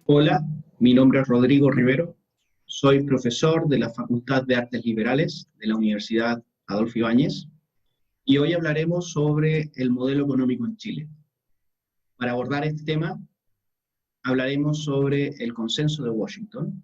Hola, mi nombre es Rodrigo Rivero, soy profesor de la Facultad de Artes Liberales de la Universidad Adolfo Ibáñez y hoy hablaremos sobre el modelo económico en Chile. Para abordar este tema, hablaremos sobre el Consenso de Washington,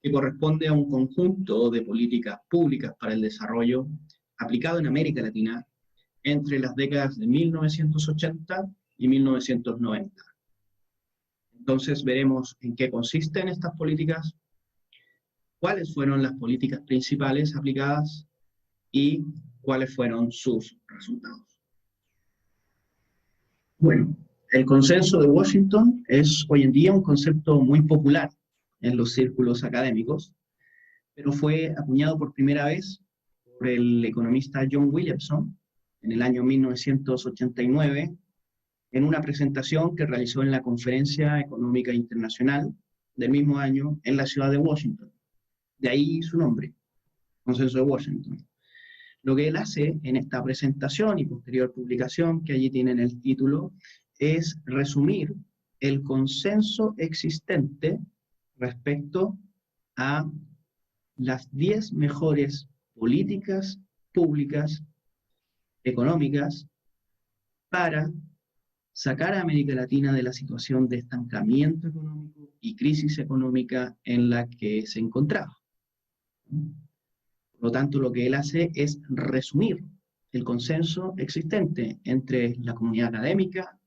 que corresponde a un conjunto de políticas públicas para el desarrollo aplicado en América Latina entre las décadas de 1980 y 1990. Entonces veremos en qué consisten estas políticas, cuáles fueron las políticas principales aplicadas y cuáles fueron sus resultados. Bueno, el consenso de Washington es hoy en día un concepto muy popular en los círculos académicos, pero fue acuñado por primera vez por el economista John Williamson en el año 1989 en una presentación que realizó en la Conferencia Económica Internacional del mismo año en la ciudad de Washington. De ahí su nombre, Consenso de Washington. Lo que él hace en esta presentación y posterior publicación, que allí tienen el título, es resumir el consenso existente respecto a las 10 mejores políticas públicas económicas para sacar a América Latina de la situación de estancamiento económico y crisis económica en la que se encontraba. Por lo tanto, lo que él hace es resumir el consenso existente entre la comunidad académica,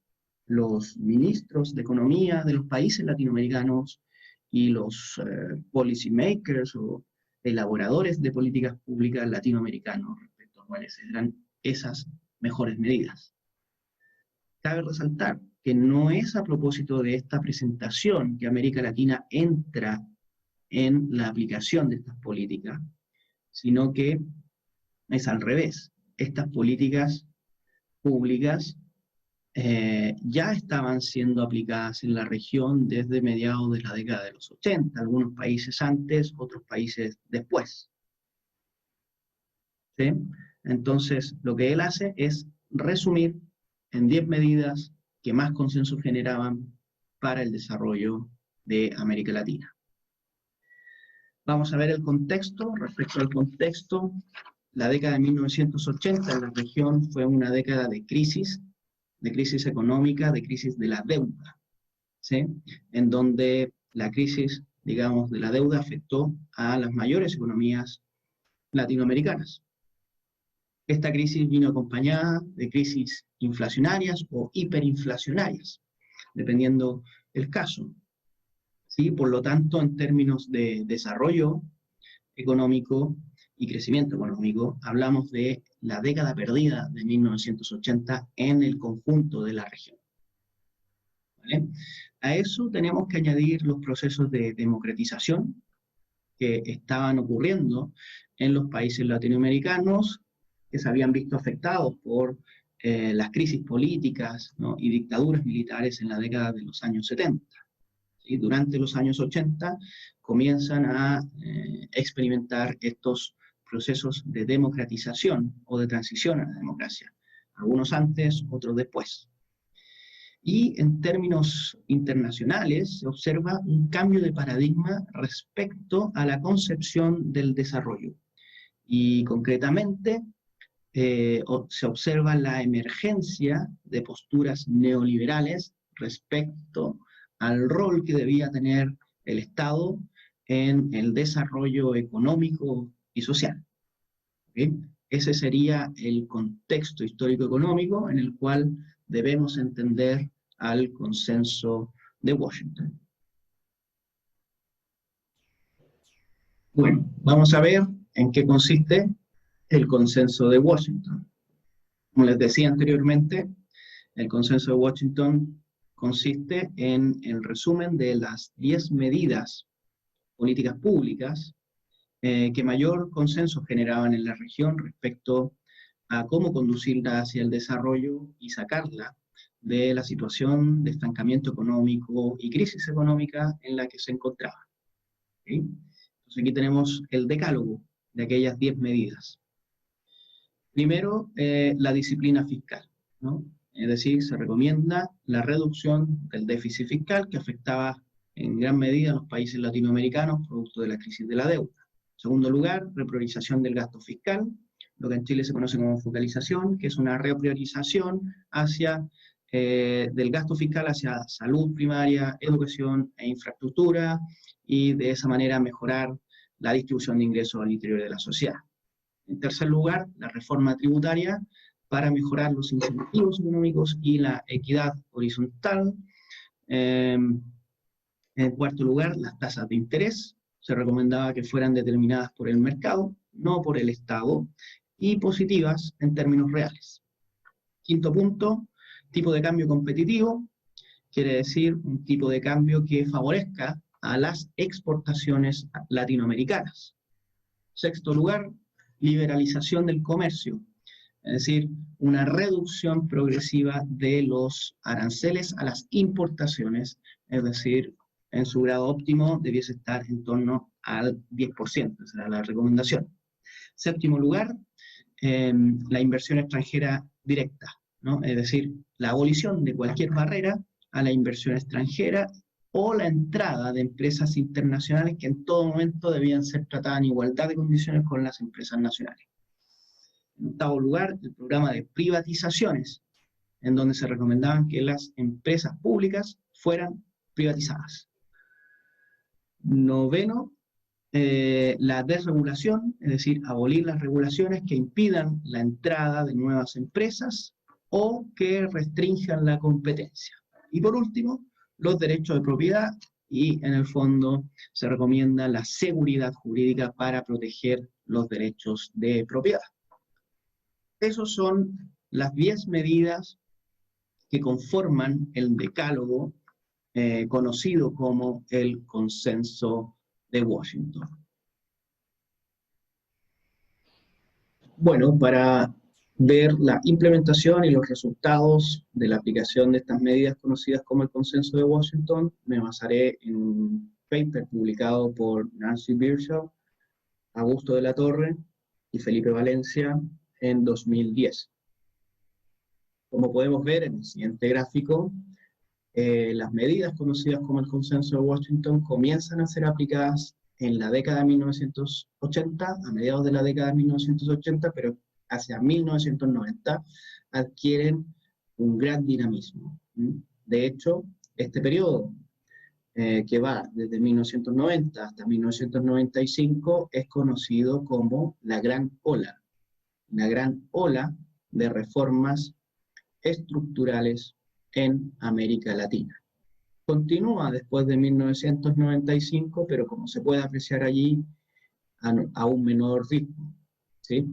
los ministros de economía de los países latinoamericanos y los policy makers o elaboradores de políticas públicas latinoamericanos respecto a cuáles eran esas mejores medidas. Cabe resaltar que no es a propósito de esta presentación que América Latina entra en la aplicación de estas políticas, sino que es al revés. Estas políticas públicas ya estaban siendo aplicadas en la región desde mediados de la década de los 80, algunos países antes, otros países después. ¿Sí? Entonces, lo que él hace es resumir en 10 medidas que más consenso generaban para el desarrollo de América Latina. Vamos a ver el contexto. Respecto al contexto, la década de 1980 en la región fue una década de crisis económica, de crisis de la deuda, ¿sí? En donde la crisis, digamos, de la deuda afectó a las mayores economías latinoamericanas. Esta crisis vino acompañada de crisis inflacionarias o hiperinflacionarias, dependiendo el caso, ¿sí? Por lo tanto, en términos de desarrollo económico y crecimiento económico, hablamos de la década perdida de 1980 en el conjunto de la región. ¿Vale? A eso tenemos que añadir los procesos de democratización que estaban ocurriendo en los países latinoamericanos que se habían visto afectados por las crisis políticas, ¿no?, y dictaduras militares en la década de los años 70. ¿Sí? Durante los años 80 comienzan a experimentar estos procesos de democratización o de transición a la democracia. Algunos antes, otros después. Y en términos internacionales se observa un cambio de paradigma respecto a la concepción del desarrollo. Y concretamente se observa la emergencia de posturas neoliberales respecto al rol que debía tener el Estado en el desarrollo económico y social. ¿Okay? Ese sería el contexto histórico-económico en el cual debemos entender al consenso de Washington. Bueno, vamos a ver en qué consiste el consenso de Washington. Como les decía anteriormente, el consenso de Washington consiste en el resumen de las 10 medidas políticas públicas que mayor consenso generaban en la región respecto a cómo conducirla hacia el desarrollo y sacarla de la situación de estancamiento económico y crisis económica en la que se encontraba. ¿Sí? Entonces aquí tenemos el decálogo de aquellas 10 medidas. Primero, la disciplina fiscal, ¿no? Es decir, se recomienda la reducción del déficit fiscal que afectaba en gran medida en los países latinoamericanos, producto de la crisis de la deuda. En segundo lugar, repriorización del gasto fiscal, lo que en Chile se conoce como focalización, que es una repriorización del gasto fiscal hacia salud primaria, educación e infraestructura, y de esa manera mejorar la distribución de ingresos al interior de la sociedad. En tercer lugar, la reforma tributaria para mejorar los incentivos económicos y la equidad horizontal. En cuarto lugar, las tasas de interés. Se recomendaba que fueran determinadas por el mercado, no por el Estado, y positivas en términos reales. Quinto punto, tipo de cambio competitivo, quiere decir un tipo de cambio que favorezca a las exportaciones latinoamericanas. Sexto lugar, liberalización del comercio, es decir, una reducción progresiva de los aranceles a las importaciones, es decir, en su grado óptimo debiese estar en torno al 10%, esa era la recomendación. Séptimo lugar, la inversión extranjera directa, ¿no? Es decir, la abolición de cualquier barrera a la inversión extranjera o la entrada de empresas internacionales que en todo momento debían ser tratadas en igualdad de condiciones con las empresas nacionales. En octavo lugar, el programa de privatizaciones, en donde se recomendaban que las empresas públicas fueran privatizadas. Noveno, la desregulación, es decir, abolir las regulaciones que impidan la entrada de nuevas empresas o que restrinjan la competencia. Y por último, los derechos de propiedad, y en el fondo se recomienda la seguridad jurídica para proteger los derechos de propiedad. Esas son las 10 medidas que conforman el decálogo conocido como el Consenso de Washington. Bueno, para ver la implementación y los resultados de la aplicación de estas medidas conocidas como el Consenso de Washington, me basaré en un paper publicado por Nancy Birchall, Augusto de la Torre y Felipe Valencia en 2010. Como podemos ver en el siguiente gráfico, las medidas conocidas como el Consenso de Washington comienzan a ser aplicadas en la década de 1980, a mediados de la década de 1980, pero hacia 1990 adquieren un gran dinamismo. De hecho, este periodo, que va desde 1990 hasta 1995, es conocido como la Gran Ola de reformas estructurales en América Latina. Continúa después de 1995, pero como se puede apreciar allí, a un menor ritmo, ¿sí?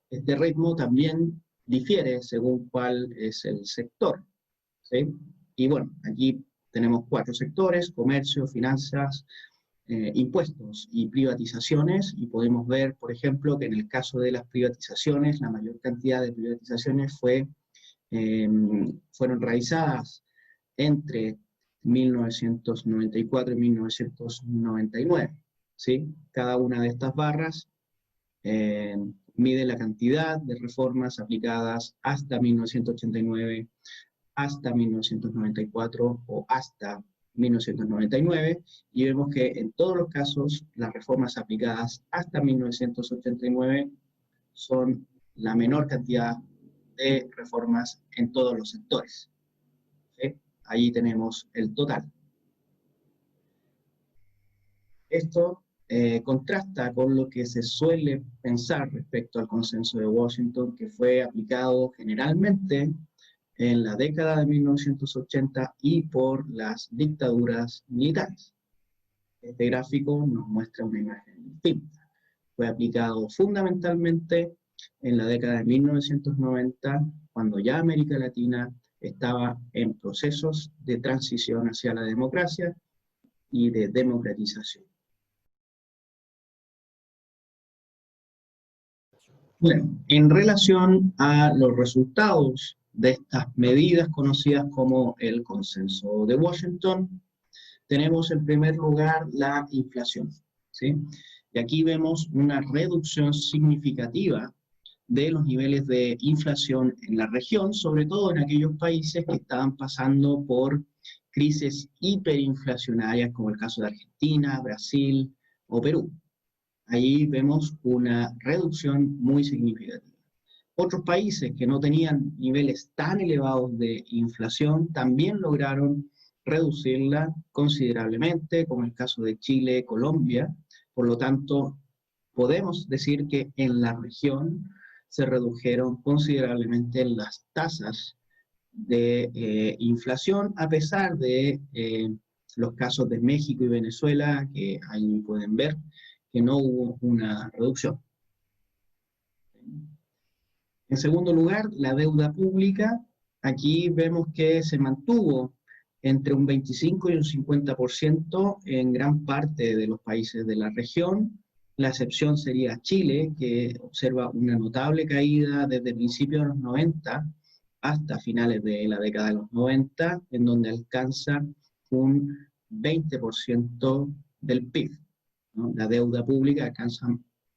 Este ritmo también difiere según cuál es el sector, ¿sí? Y bueno, aquí tenemos 4 sectores: comercio, finanzas, impuestos y privatizaciones, y podemos ver, por ejemplo, que en el caso de las privatizaciones, la mayor cantidad de privatizaciones fueron realizadas entre 1994 y 1999, ¿sí? Cada una de estas barras mide la cantidad de reformas aplicadas hasta 1989, hasta 1994 o hasta 1999, y vemos que en todos los casos las reformas aplicadas hasta 1989 son la menor cantidad de reformas en todos los sectores, ¿sí? Allí tenemos el total. Esto contrasta con lo que se suele pensar respecto al Consenso de Washington, que fue aplicado generalmente en la década de 1980 y por las dictaduras militares. Este gráfico nos muestra una imagen distinta. Fue aplicado fundamentalmente en la década de 1990, cuando ya América Latina estaba en procesos de transición hacia la democracia y de democratización. Bueno, en relación a los resultados de estas medidas conocidas como el Consenso de Washington, tenemos en primer lugar la inflación, ¿sí? Y aquí vemos una reducción significativa de los niveles de inflación en la región, sobre todo en aquellos países que estaban pasando por crisis hiperinflacionarias como el caso de Argentina, Brasil o Perú. Ahí vemos una reducción muy significativa. Otros países que no tenían niveles tan elevados de inflación también lograron reducirla considerablemente, como el caso de Chile, Colombia. Por lo tanto, podemos decir que en la región se redujeron considerablemente las tasas de inflación, a pesar de los casos de México y Venezuela, que ahí pueden ver que no hubo una reducción. En segundo lugar, la deuda pública. Aquí vemos que se mantuvo entre un 25 y un 50% en gran parte de los países de la región. La excepción sería Chile, que observa una notable caída desde principios de los 90 hasta finales de la década de los 90, en donde alcanza un 20% del PIB, ¿no? La deuda pública alcanza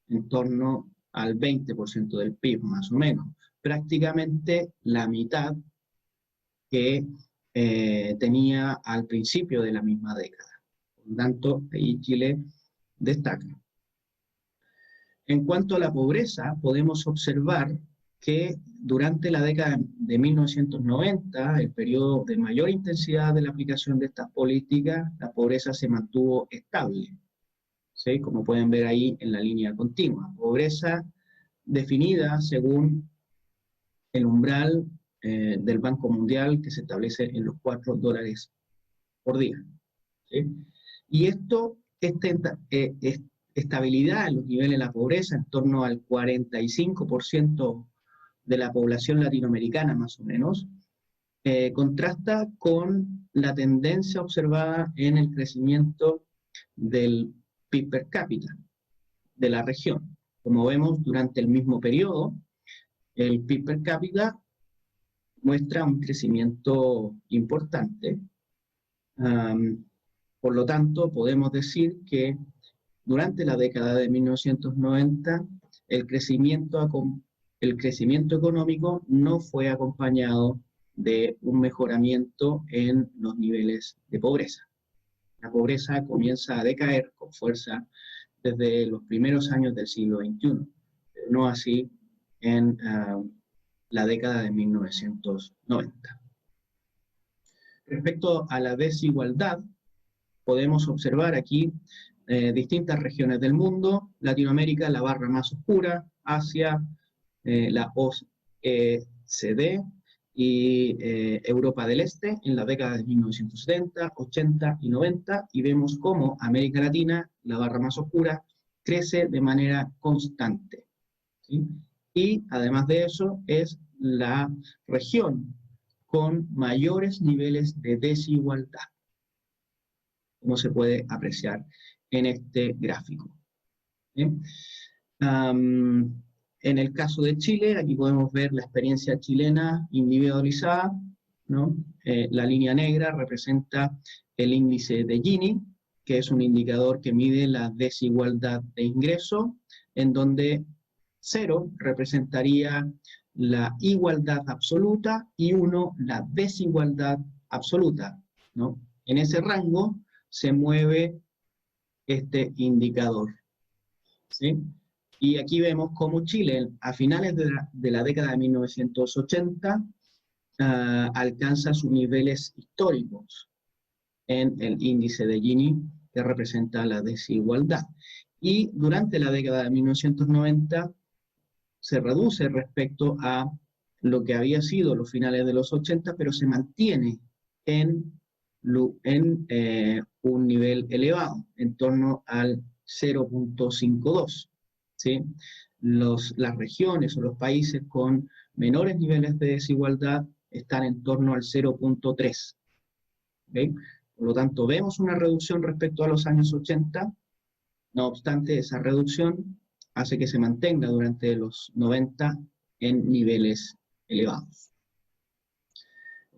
en torno al 20% del PIB, más o menos. Prácticamente la mitad que tenía al principio de la misma década. Por lo tanto, ahí Chile destaca. En cuanto a la pobreza, podemos observar que durante la década de 1990, el periodo de mayor intensidad de la aplicación de estas políticas, la pobreza se mantuvo estable, ¿sí? Como pueden ver ahí en la línea continua. Pobreza definida según el umbral del Banco Mundial, que se establece en los $4 por día, ¿sí? Y esta estabilidad en los niveles de la pobreza, en torno al 45% de la población latinoamericana más o menos, contrasta con la tendencia observada en el crecimiento del PIB per cápita de la región. Como vemos, durante el mismo periodo, el PIB per cápita muestra un crecimiento importante. Por lo tanto, podemos decir que durante la década de 1990, el crecimiento económico no fue acompañado de un mejoramiento en los niveles de pobreza. La pobreza comienza a decaer con fuerza desde los primeros años del siglo XXI, pero no así en la década de 1990. Respecto a la desigualdad, podemos observar aquí distintas regiones del mundo: Latinoamérica, la barra más oscura; Asia, la OECD, y Europa del Este en la década de 1970, 80 y 90, y vemos cómo América Latina, la barra más oscura, crece de manera constante, ¿sí? Y además de eso es la región con mayores niveles de desigualdad, como se puede apreciar en este gráfico, ¿sí? En el caso de Chile, aquí podemos ver la experiencia chilena individualizada, ¿no? La línea negra representa el índice de Gini, que es un indicador que mide la desigualdad de ingreso, en donde 0 representaría la igualdad absoluta y 1 la desigualdad absoluta, ¿no? En ese rango se mueve este indicador, ¿sí? Y aquí vemos cómo Chile, a finales de la década de 1980, alcanza sus niveles históricos en el índice de Gini, que representa la desigualdad. Y durante la década de 1990 se reduce respecto a lo que había sido los finales de los 80, pero se mantiene en un nivel elevado, en torno al 0.52. ¿Sí? Las regiones o los países con menores niveles de desigualdad están en torno al 0.3. ¿Okay? Por lo tanto, vemos una reducción respecto a los años 80, no obstante, esa reducción hace que se mantenga durante los 90 en niveles elevados.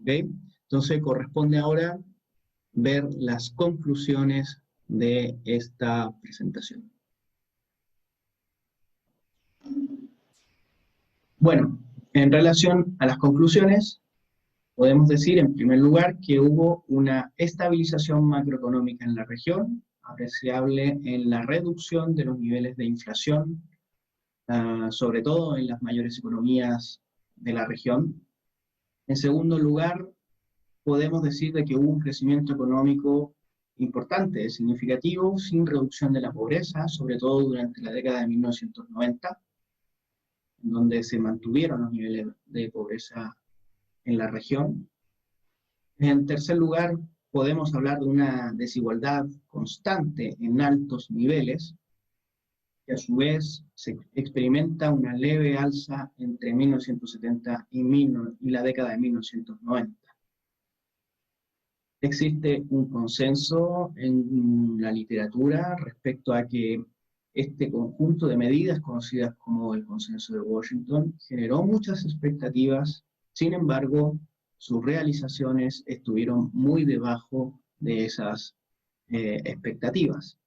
¿Okay? Entonces, corresponde ahora ver las conclusiones de esta presentación. Bueno, en relación a las conclusiones, Podemos decir, en primer lugar, que hubo una estabilización macroeconómica en la región, apreciable en la reducción de los niveles de inflación, sobre todo en las mayores economías de la región. En segundo lugar, podemos decir de que hubo un crecimiento económico importante, significativo, sin reducción de la pobreza, sobre todo durante la década de 1990, en donde se mantuvieron los niveles de pobreza en la región. En tercer lugar, podemos hablar de una desigualdad constante en altos niveles, que a su vez se experimenta una leve alza entre 1970 y la década de 1990. Existe un consenso en la literatura respecto a que este conjunto de medidas, conocidas como el Consenso de Washington, generó muchas expectativas. Sin embargo, sus realizaciones estuvieron muy debajo de esas expectativas.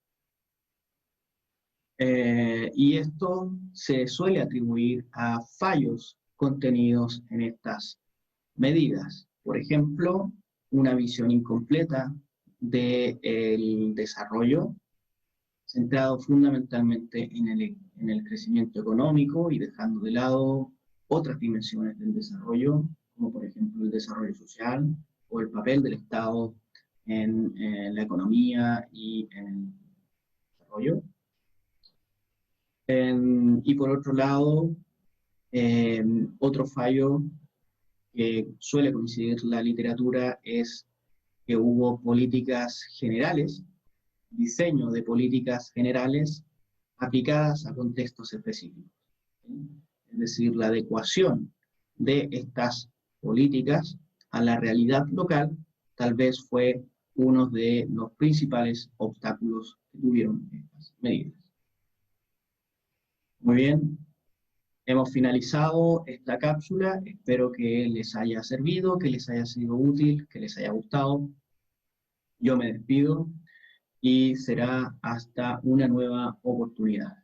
Y esto se suele atribuir a fallos contenidos en estas medidas. Por ejemplo, una visión incompleta del desarrollo, centrado fundamentalmente en el crecimiento económico y dejando de lado otras dimensiones del desarrollo, como por ejemplo el desarrollo social o el papel del Estado en la economía y en el desarrollo. Y por otro lado, otro fallo que suele coincidir la literatura es que hubo políticas generales, diseño de políticas generales aplicadas a contextos específicos. Es decir, la adecuación de estas políticas a la realidad local tal vez fue uno de los principales obstáculos que tuvieron estas medidas. Muy bien, hemos finalizado esta cápsula, espero que les haya servido, que les haya sido útil, que les haya gustado. Yo me despido y será hasta una nueva oportunidad.